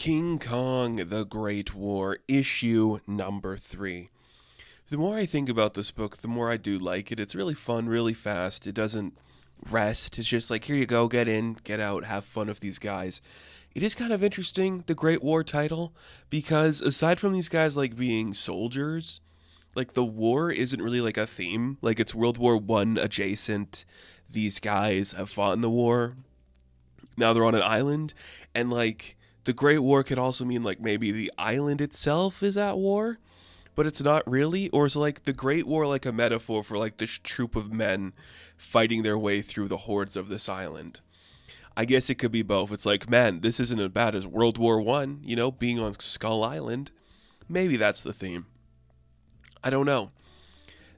King Kong the Great War, issue number 3. The more I think about this book, the more I do like it. It's really fun, really fast. It doesn't rest. It's just like, here you go, get in, get out, have fun with these guys. It is kind of interesting, the Great War title, because aside from these guys like being soldiers, like the war isn't really like a theme. Like it's World War One adjacent. These guys have fought in the war. Now they're on an island, and like the Great War could also mean like maybe the island itself is at war, but it's not really. Or is like the Great War like a metaphor for like this troop of men fighting their way through the hordes of this island? I guess it could be both. It's like, man, this isn't as bad as World War One, being on Skull Island. Maybe that's the theme. I don't know.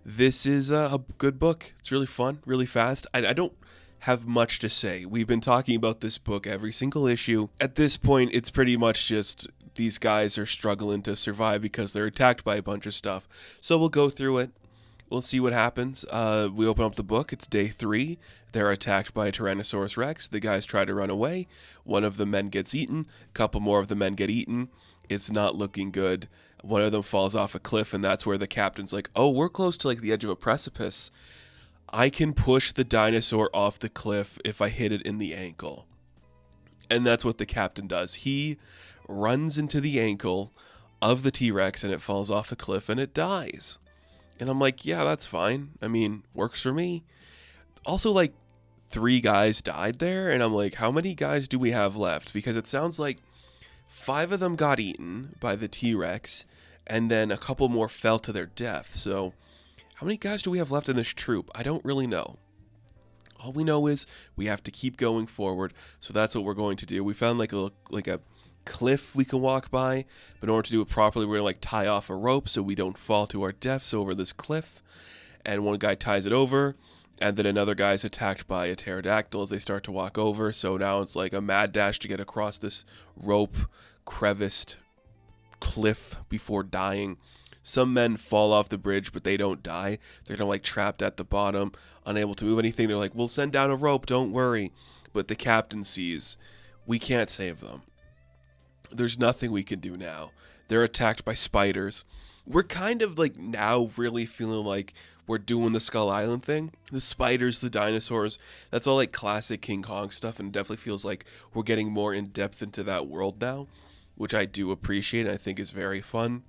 This is a good book. It's really fun, really fast. I don't have much to say. We've been talking about this book every single issue. At this point, it's pretty much just these guys are struggling to survive because they're attacked by a bunch of stuff. So we'll go through it. We'll see what happens. We open up the book. It's day 3. They're attacked by a Tyrannosaurus Rex. The guys try to run away. One of the men gets eaten. A couple more of the men get eaten. It's not looking good. One of them falls off a cliff, and that's where the captain's like, oh, we're close to like the edge of a precipice. I can push the dinosaur off the cliff if I hit it in the ankle. And that's what the captain does. He runs into the ankle of the T-Rex, and it falls off a cliff, and it dies. And I'm like, yeah, that's fine. I mean, works for me. Also, like, 3 guys died there, and I'm like, how many guys do we have left? Because it sounds like 5 of them got eaten by the T-Rex, and then a couple more fell to their death. So how many guys do we have left in this troop? I don't really know. All we know is we have to keep going forward, so that's what we're going to do. We found like a cliff we can walk by, but in order to do it properly, we're going to tie off a rope so we don't fall to our deaths over this cliff. And one guy ties it over, and then another guy's attacked by a pterodactyl as they start to walk over. So now it's like a mad dash to get across this rope creviced cliff before dying. Some men fall off the bridge, but they don't die. They're kind of like trapped at the bottom, unable to move anything. They're like, we'll send down a rope, don't worry. But the captain sees, we can't save them. There's nothing we can do now. They're attacked by spiders. We're kind of like now really feeling like we're doing the Skull Island thing. The spiders, the dinosaurs, that's all like classic King Kong stuff, and it definitely feels like we're getting more in depth into that world now, which I do appreciate and I think is very fun.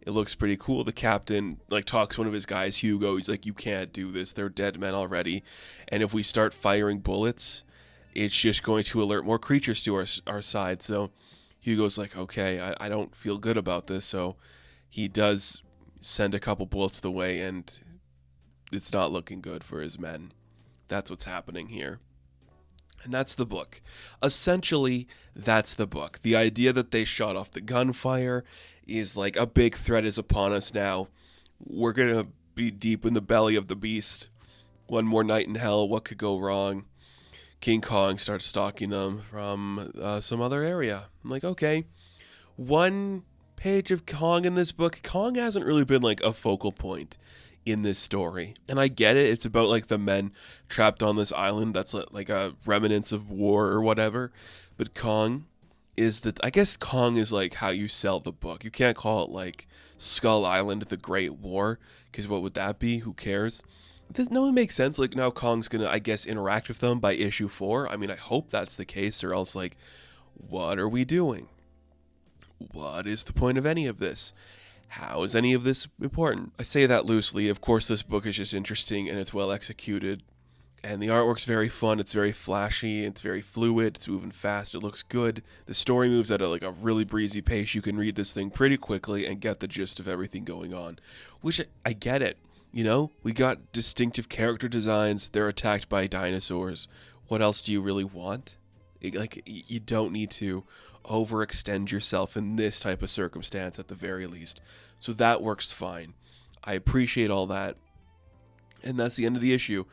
It looks pretty cool. The captain like talks to one of his guys, Hugo. He's like, you can't do this. They're dead men already. And if we start firing bullets, it's just going to alert more creatures to our side. So Hugo's like, okay, I don't feel good about this. So he does send a couple bullets the way, and it's not looking good for his men. That's what's happening here. And that's the book. Essentially, that's the book. The idea that they shot off the gunfire is like a big threat is upon us now. We're going to be deep in the belly of the beast. One more night in hell. What could go wrong? King Kong starts stalking them from some other area. I'm like, okay. One page of Kong in this book. Kong hasn't really been like a focal point in this story. And I get it. It's about like the men trapped on this island that's like a remnants of war or whatever. But Kong is I guess Kong is like how you sell the book. You can't call it like Skull Island the Great War, because what would that be? Who cares? No, it makes sense. Like now Kong's gonna, I guess, interact with them by issue 4. I mean, I hope that's the case, or else like, what are we doing? What is the point of any of this? How is any of this important? I say that loosely. Of course, this book is just interesting and it's well executed. And the artwork's very fun, it's very flashy, it's very fluid, it's moving fast, it looks good. The story moves at a really breezy pace. You can read this thing pretty quickly and get the gist of everything going on. Which, I get it. We got distinctive character designs, they're attacked by dinosaurs. What else do you really want? You don't need to overextend yourself in this type of circumstance at the very least. So that works fine. I appreciate all that. And that's the end of the issue.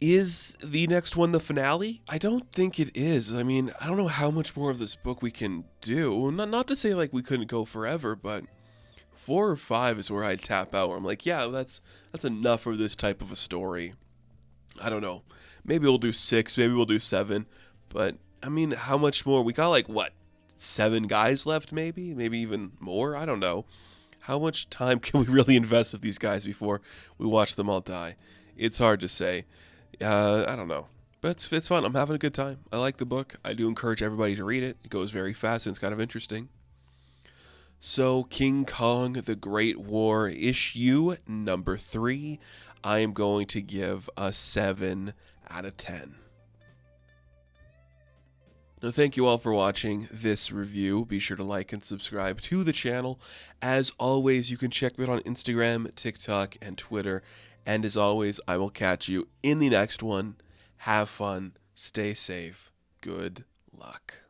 Is the next one the finale? I don't think it is. I mean, I don't know how much more of this book we can do. Not to say like we couldn't go forever, but 4 or 5 is where I'd tap out. Where I'm like, yeah, that's enough for this type of a story. I don't know. Maybe we'll do 6, maybe we'll do 7. But, I mean, how much more? We got like, what, 7 guys left, maybe even more. I don't know. How much time can we really invest with these guys before we watch them all die? It's hard to say. I don't know. But it's fun. I'm having a good time. I like the book. I do encourage everybody to read it. It goes very fast and it's kind of interesting. So, King Kong, The Great War, issue number 3, I am going to give a 7 out of 10. Now, thank you all for watching this review. Be sure to like and subscribe to the channel. As always, you can check me out on Instagram, TikTok, and Twitter. And as always, I will catch you in the next one. Have fun. Stay safe. Good luck.